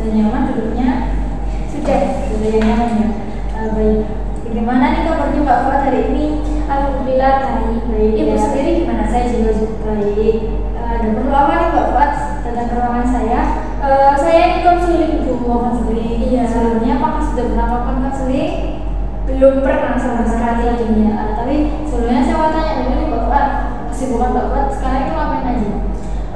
sudah nyaman duduknya? Sudah Sudah nyaman ya. Baik. Bagaimana nih kabarnya Mbak Fuad hari ini? Alhamdulillah baik. Ibu sendiri gimana? Saya juga baik. Ada perlu apa nih Mbak Fuad datang ke ruangan saya? Saya ini konseling Bu. Konseling. Iya. Sebelumnya apakah sudah pernah melakukan konseling? Belum pernah sama sekali. Ya. Tapi sebelumnya saya mau tanya dulu nih Mbak Fuad, kesibukan Mbak Fuad sekarang itu ngapain aja?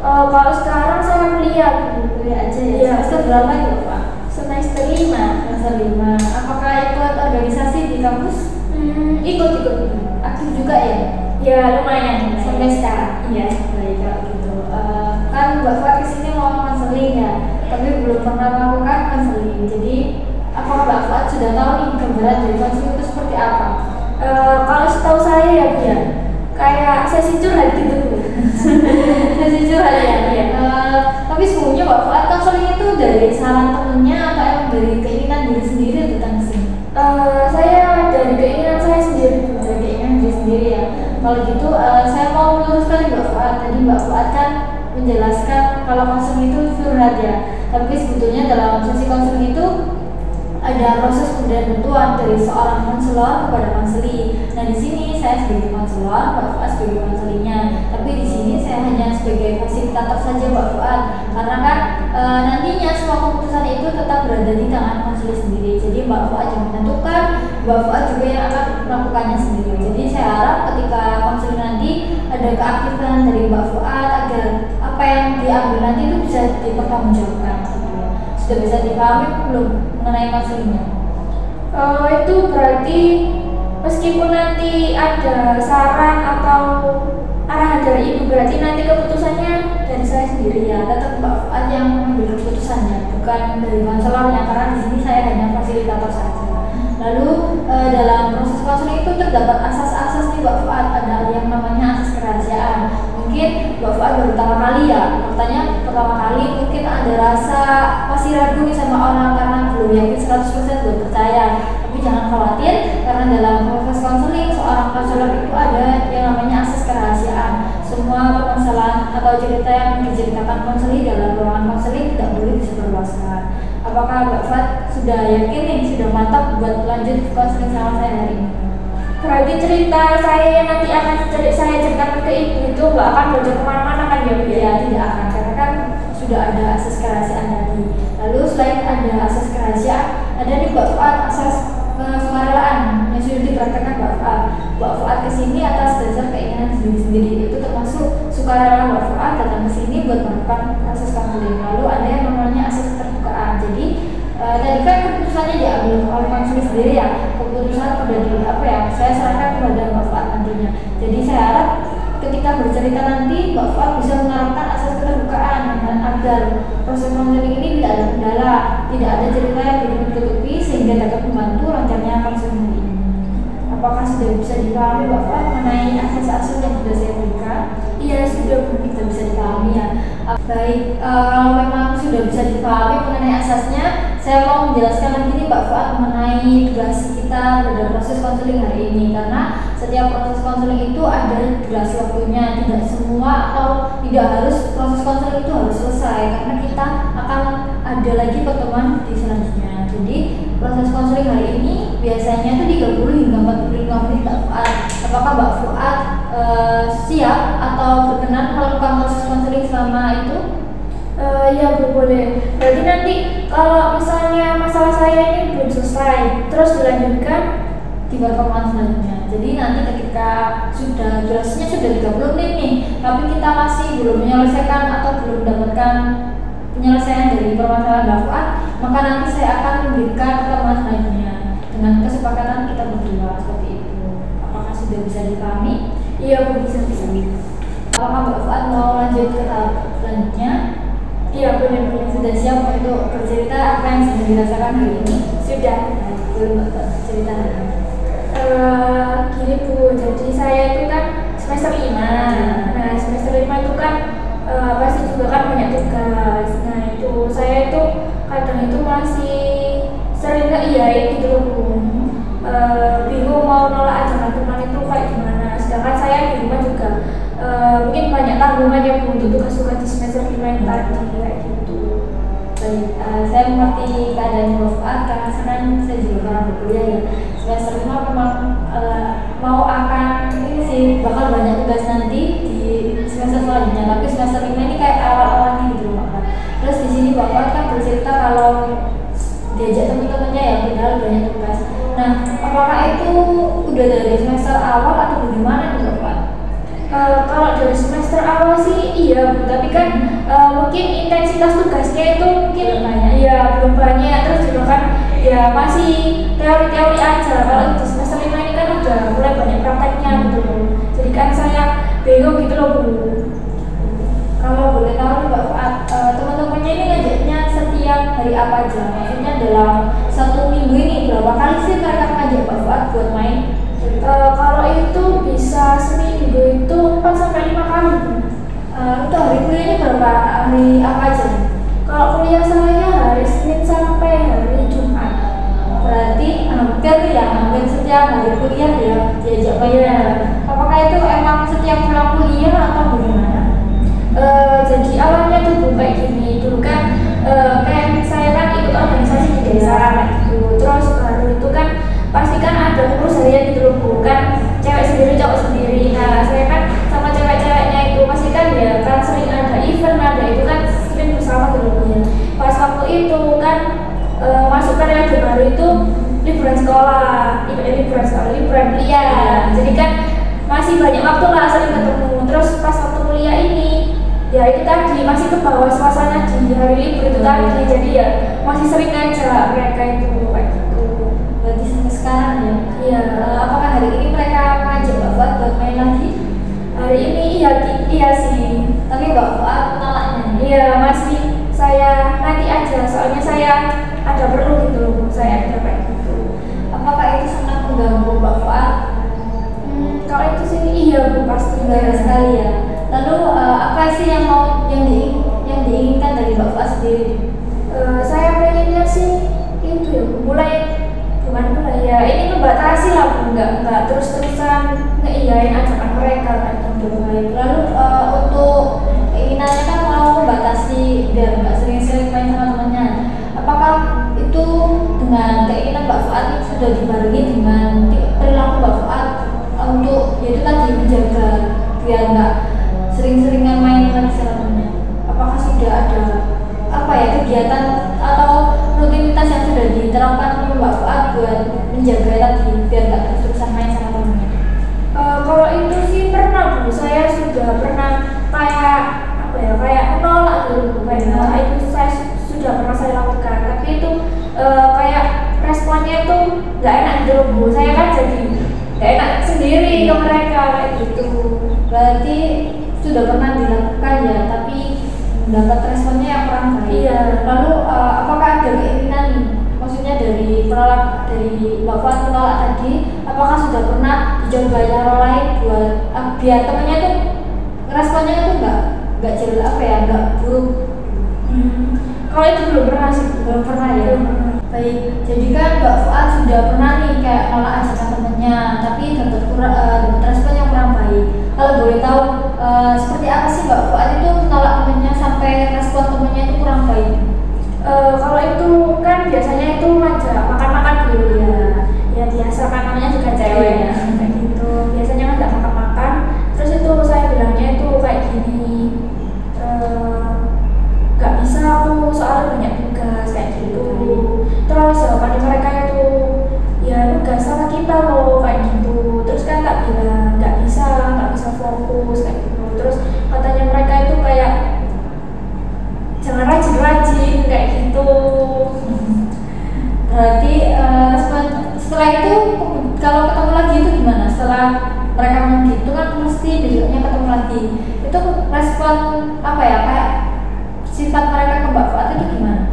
Kalau sekarang saya kuliah Bu. Kuliah aja ya. Iya. Semester berapa nih Mbak Fuad? Semester 5. Semester 5. Apakah ikut organisasi di kampus? Ikut. Aktif juga ya? Ya lumayan sampai sekarang. Iya, baik kalau gitu. Kan Mbak Fuad kesini mau konseling ya, tapi belum pernah melakukan konseling. Jadi apakah Mbak Fuad sudah tahu nih gambaran dari konseling itu seperti apa? Kalau setahu saya ya Bu ya, kayak sesi curhat gitu Bu. Sesi curhat ya. Iya. Tapi sebelumnya Mbak Fuad konseling itu dari saran temennya atau emang dari keinginan diri sendiri datang ke sini? Saya dari keinginan saya sendiri Bu. Dari keinginan diri sendiri ya. Kalau gitu saya mau meluruskan Mbak Fuad. Tadi Mbak Fuad kan menjelaskan kalau konseling itu curhat ya. Tapi sebetulnya dalam sesi konseling itu ada proses pemberian bantuan dari seorang konselor kepada konseli. Nah di sini saya sebagai konselor, Mbak Fuad sebagai konselingnya. Tapi di sini saya hanya sebagai fasilitator saja Mbak Fuad. Karena kan nantinya semua keputusan itu tetap berada di tangan konseli sendiri. Jadi Mbak Fuad yang menentukan, Mbak Fuad juga yang akan melakukannya sendiri. Jadi saya harap ketika konseling nanti ada keaktifan dari Mbak Fuad agar apa yang diambil nanti itu bisa dipertanggungjawabkan. Sudah bisa dipahami belum mengenai konselingnya? Itu berarti meskipun nanti ada saran atau arahan dari Ibu, berarti nanti keputusannya dari saya sendiri Ya, tetap Mbak Fuad yang mengambil keputusannya, bukan dari konselornya, karena di sini saya hanya fasilitator saja. Lalu dalam proses konseling itu terdapat asas-asas nih Mbak Fuad, ada yang namanya asas kerahasiaan. Mungkin Mbak Fuad baru pertama kali ya, pertanyaan pertama kali mungkin ada rasa masih ragu nih sama orang karena belum yakin 100% belum percaya. Tapi jangan khawatir, karena dalam proses konseling seorang konselor itu ada yang namanya asas kerahasiaan. Semua permasalahan atau cerita yang diceritakan konseling dalam ruangan konseling tidak boleh disebarluaskan. Apakah Mbak Fuad sudah yakin nih, sudah mantap buat lanjut konseling sama saya hari ini? Berarti cerita saya yang nanti akan saya ceritakan ke Ibu itu nggak akan bocor kemana-mana kan ya Bu? Ya, tidak akan, karena kan sudah ada asas kerahasiaan tadi. Lalu selain ada asas kerahasiaan, ada nih Mbak Fuad asas kesukarelaan yang sudah dipraktekkan Mbak Fuad. Mbak Fuad kesini atas dasar keinginan sendiri-sendiri, itu termasuk sukarela Mbak Fuad datang ke sini buat melakukan proses konseling. Lalu ada yang namanya asas keterbukaan. Jadi tadi kan keputusannya diambil oleh konseling sendiri ya, keputusan udah di apa ya, saya serahkan kepada Mbak Fuad nantinya. Jadi saya harap ketika bercerita nanti Mbak Fuad bisa menerapkan asas keterbukaan dan agar proses konseling ini tidak ada kendala, tidak ada cerita yang ditutupi sehingga dapat membantu lancarnya konseling ini. Apakah sudah bisa dipahami Mbak Fuad mengenai asas-asas yang sudah saya berikan? Iya sudah Bu. Sudah bisa dipahami ya. Baik, kalau memang sudah bisa dipahami mengenai asasnya, saya mau menjelaskan lagi nih Mbak Fuad mengenai durasi kita pada proses konseling hari ini. Karena setiap proses konseling itu ada durasi waktunya, tidak semua atau tidak harus proses konseling itu harus selesai, karena kita akan ada lagi pertemuan di selanjutnya. Jadi proses konseling hari ini biasanya itu 30 hingga 45 menit Mbak Fuad. Apakah Mbak Fuad siap atau berkenan melakukan proses konseling selama itu? Ya Bu, boleh. Berarti nanti kalau misalnya masalah saya ini belum selesai, terus dilanjutkan Di pertemuan selanjutnya. Jadi nanti ketika sudah durasinya sudah 30 menit nih, tapi kita masih belum menyelesaikan atau belum mendapatkan penyelesaian dari permasalahan Mbak Fuad, maka nanti saya akan memberikan pertemuan selanjutnya dengan kesepakatan kita berdua seperti itu. Apakah sudah bisa dipahami? iya Bu, bisa. Apakah Mbak Fuad mau lanjut ke tahap selanjutnya? Iya boleh. Sudah siap untuk bercerita apa yang sudah dirasakan hari ini? Sudah. Boleh Mbak cerita hari ini. Gini Bu, jadi saya itu kan semester 5. Nah semester 5 itu kan pasti juga kan banyak tugas. Nah itu saya itu kadang itu masih sering nggak iyain gitu loh Bu. Bingung mau nolak ajakan teman itu kayak gimana. Sedangkan saya di rumah juga mungkin banyak tanggungan ya Bu untuk tugas-tugas di semester 5 yang tadi kayak gitu. sih. Saya mengerti keadaan Mbak Fuad karena sekarang saya juga pernah berkuliah ya. Semester 5 memang mau akan ini sih bakal banyak tugas nanti di semester selanjutnya. Tapi semester 5 ini kayak awal-awalnya gitu Mbak Fuad. Terus di sini Mbak Fuad kan bercerita kalau diajak teman-temannya ya padahal banyak tugas. Nah, apakah itu udah dari semester awal atau bagaimana nih Mbak Fuad? Kalau dari semester awal sih iya Bu, tapi kan mungkin intensitas tugasnya itu mungkin Belum banyak. ya belum banyak, terus juga kan ya masih teori-teori aja. Kalau di semester 5 ini kan udah mulai banyak prakteknya gitu loh, jadi kan saya bingung gitu loh Bu. Kalau boleh tahu nih Mbak Fuad, teman-temannya ini ngajaknya setiap hari apa aja? Maksudnya dalam satu minggu ini berapa kali sih mereka ngajak Mbak Fuad buat main? Kalau itu bisa seminggu itu 4 sampai 5 kali Bu. Itu hari kuliahnya berapa hari apa aja? Kalau kuliah saya hari Senin sampai hari Jumat. Berarti hampir ya, hampir setiap hari kuliah ya diajak main. Iya. Apakah itu emang setiap pulang kuliah atau bagaimana? Jadi awalnya tuh Bu kayak gini dulu kan, kayak saya kan ikut organisasi di desa kayak gitu. Terus baru itu kan pasti kan ada ngurus harian gitu loh Bu, kan cewek sendiri cowok sendiri. Nah saya kan sama cewek-ceweknya itu pasti kan ya kan sering ada event, ada itu kan sering bersama gitu loh Bu ya. Pas waktu itu kan masuk periode baru itu liburan sekolah, liburan kuliah. Jadi kan masih banyak waktu lah sering ketemu. Terus pas waktu kuliah ini ya itu tadi masih ke bawah suasana di hari libur itu tadi, jadi ya masih sering ngajak mereka itu kayak gitu. Berarti sampai sekarang ya? Iya. Apakah hari ini mereka ngajak Mbak Fuad buat main lagi? Hari ini iya sih, Tapi Mbak Fuad menolaknya nih. iya masih saya nanti aja, soalnya saya ada perlu gitu loh Bu, saya ada kayak gitu. Apakah itu sangat mengganggu Mbak Fuad? Kalau itu sih iya Bu pasti Benar sekali ya. Lalu apa sih yang diinginkan dari Mbak Fuad sendiri? Saya pengennya sih itu ya Bu, bukan mulai ya ini membatasi lah Bu, nggak terus-terusan ngeiyain ajakan mereka kayak gitu. Lalu untuk keinginannya kan mau membatasi biar nggak sering-sering main sama temannya. Apakah itu dengan keinginan Mbak Fuad ini sudah dibarengi dengan perilaku Mbak Fuad untuk yaitu tadi menjaga biar nggak sering-seringan main lagi sama temannya? Apakah sudah ada apa ya kegiatan atau rutinitas yang sudah diterapkan oleh Mbak Fuad buat menjaga tadi biar nggak terus-terusan main sama temannya? Kalau itu sih pernah Bu, saya sudah pernah kayak apa ya, kayak menolak dulu Bu, kayak menolak itu saya sudah pernah saya lakukan, tapi itu kayak responnya itu nggak enak gitu loh Bu, saya kan jadi nggak enak sendiri ke mereka kayak gitu. Berarti sudah pernah dilakukan ya, tapi mendapat responnya yang kurang baik. Iya. Lalu apakah ada keinginan, maksudnya dari Mbak Fuad menolak tadi, apakah sudah pernah dicoba cara lain buat biar temannya itu responnya itu nggak jelas apa ya, nggak buruk? Kalau itu belum pernah sih, Belum pernah ya. Baik, jadi kan Mbak Fuad sudah pernah nih kayak nolak ajakan temennya, tapi dapat respon yang kurang baik. Kalau boleh tahu seperti apa sih Mbak Fuad itu menolak temennya sampai respon temennya itu kurang baik? Kalau itu kan biasanya itu ngajak makan-makan dulu ya, ya biasa kan namanya juga cewek ya, kayak gitu. Biasanya ngajak makan-makan, terus itu saya bilangnya itu kayak gini, nggak bisa aku soalnya banyak tugas kayak gitu. Terus jawaban mereka itu ya tugas sama kita loh kayak gitu. Terus kan tak bilang nggak bisa fokus kayak gitu. Terus katanya mereka itu kayak jangan rajin-rajin kayak gitu. Berarti setelah itu kalau ketemu lagi itu gimana? Setelah mereka ngomong gitu kan mesti besoknya ketemu lagi. Itu respon apa ya, kayak sifat mereka ke Mbak Fuad itu gimana?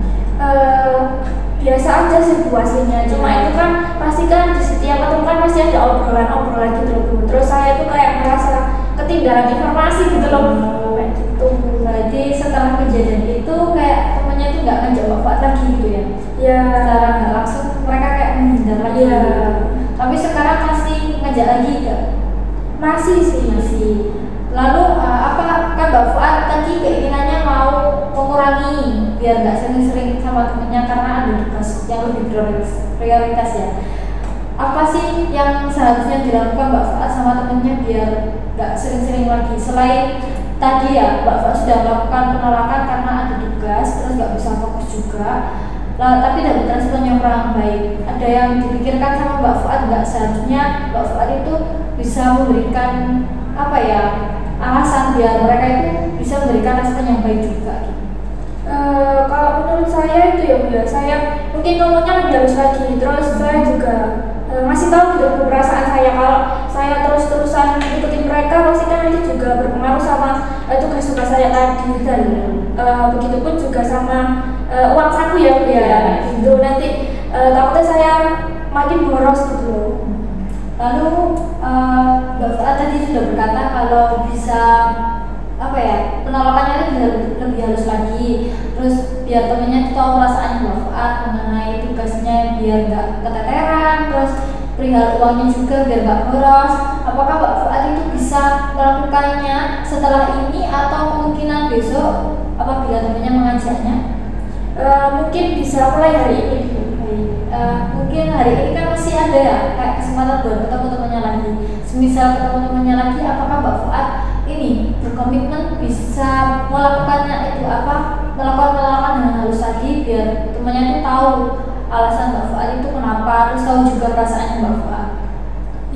Biasa aja sih Bu aslinya, cuma itu kan pasti kan di setiap ketemu kan pasti ada obrolan gitu loh Bu. Terus saya tuh kayak merasa ketinggalan informasi gitu loh Bu, kayak gitu. Berarti setelah kejadian itu kayak temennya itu nggak ngajak Mbak Fuad lagi gitu ya? Ya, Secara nggak langsung mereka kayak menghindar lagi. Iya. Tapi sekarang masih ngajak lagi nggak? masih sih. Masih. Lalu apakah kan Mbak Fuad tadi keinginannya mau mengurangi biar nggak sering-sering sama temennya karena ada tugas yang lebih prioritas ya. Apa sih yang seharusnya dilakukan Mbak Fuad sama temennya biar nggak sering-sering lagi? Selain tadi ya Mbak Fuad sudah melakukan penolakan karena ada tugas terus nggak bisa fokus juga, tapi dapat respon yang kurang baik. Ada yang dipikirkan sama Mbak Fuad nggak? Seharusnya Mbak Fuad itu bisa memberikan apa ya, alasan biar mereka itu bisa memberikan respon yang baik juga gitu. Kalau menurut saya itu ya Bu ya, saya mungkin ngomongnya lebih halus lagi. Terus saya juga ngasih tahu gitu perasaan saya. Kalau saya terus-terusan ikutin mereka pasti kan nanti juga berpengaruh sama tugas-tugas saya tadi, dan begitupun juga sama uang saku ya Bu ya. Itu nanti takutnya saya makin boros gitu loh. Lalu Mbak Fuad tadi sudah berkata kalau bisa apa ya, penolakannya itu lebih halus lagi, terus biar temennya tahu perasaan Mbak Fuad mengenai tugasnya biar nggak keteteran, terus perihal uangnya juga biar nggak boros. Apakah Mbak Fuad itu bisa melakukannya setelah ini atau kemungkinan besok apabila temennya mengajaknya? Mungkin bisa mulai hari ini. Mungkin hari ini kan masih ada ya kayak kesempatan buat ketemu temannya lagi. Semisal ketemu temannya lagi, apakah Mbak Fuad ini berkomitmen bisa melakukannya itu apa, melakukan penolakan dengan halus tadi biar temannya itu tahu alasan Mbak Fuad itu kenapa, terus tahu juga perasaannya Mbak Fuad.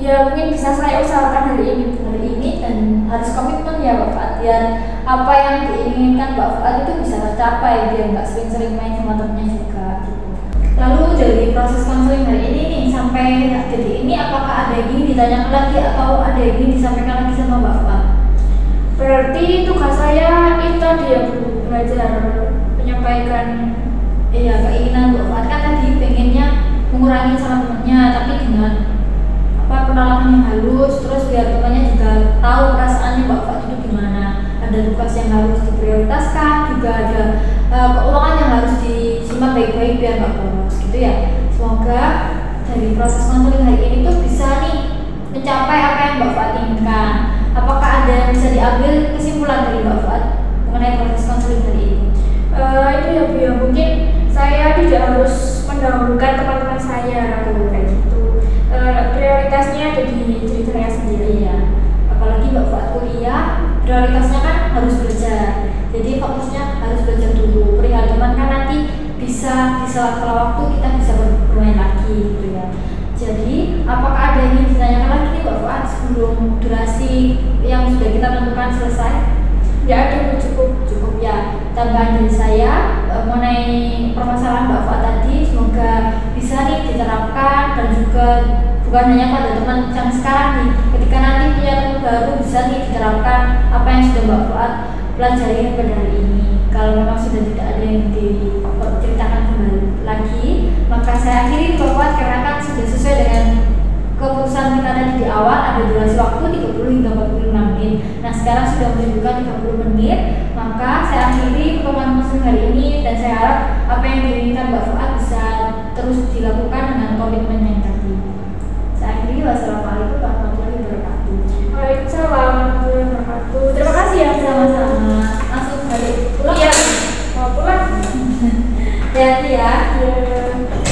Ya mungkin bisa saya usahakan hari ini dan harus komitmen ya Mbak Fuad biar apa yang diinginkan Mbak Fuad itu bisa tercapai, biar nggak sering-sering main sama temennya juga gitu. Lalu dari proses konseling hari ini nih sampai detik ini, apakah ada yang ingin ditanyakan lagi atau ada yang ingin disampaikan lagi sama Mbak Fuad? Berarti tugas saya itu tadi ya Bu, belajar menyampaikan keinginan Mbak Fuad kan tadi pengennya mengurangi sama temennya, tapi dengan penolakan yang halus, terus biar temannya juga tahu perasaannya Mbak Fuad itu gimana. Ada tugas yang harus diprioritaskan, juga ada keuangan yang harus disimpan baik-baik biar nggak boros gitu ya. Semoga dari proses konseling hari ini tuh bisa nih mencapai apa yang Mbak Fuad inginkan. Apakah ada yang bisa diambil kesimpulan dari Mbak Fuad mengenai proses konseling hari ini? Itu ya Bu ya, mungkin saya tidak harus mendahulukan teman-teman saya kayak gitu. Prioritasnya ada di diri saya sendiri ya. Apalagi Mbak Fuad kuliah, prioritasnya kan harus belajar. Jadi fokusnya harus belajar dulu. Perihal teman kan nanti bisa di sela-sela waktu kita bisa bermain lagi gitu ya. Jadi apakah ada yang ingin ditanyakan lagi nih Mbak Fuad sebelum durasi yang sudah kita tentukan selesai? Ya ada, cukup ya. Tambahan dari saya mengenai permasalahan Mbak Fuad tadi, semoga bisa nih diterapkan dan juga bukan hanya pada teman yang sekarang nih, ketika nanti punya teman baru bisa nih diterapkan apa yang sudah Mbak Fuad pelajari pada hari ini. Kalau memang sudah tidak ada yang diceritakan kembali lagi, maka saya akhiri Mbak Fuad karena kan sudah sesuai dengan keputusan kita tadi di awal, ada durasi waktu 30 hingga 45 menit. Nah sekarang sudah menunjukkan 30 menit, maka saya akhiri pertemuan konseling hari ini dan saya harap apa yang diinginkan Mbak Fuad bisa terus dilakukan dengan komitmen yang tadi. Saya akhiri, wassalamualaikum warahmatullahi wabarakatuh. Waalaikumsalam warahmatullahi wabarakatuh. Terima kasih ya. Sama-sama. Langsung balik pulang. Iya, mau pulang. Hati-hati ya. Iya.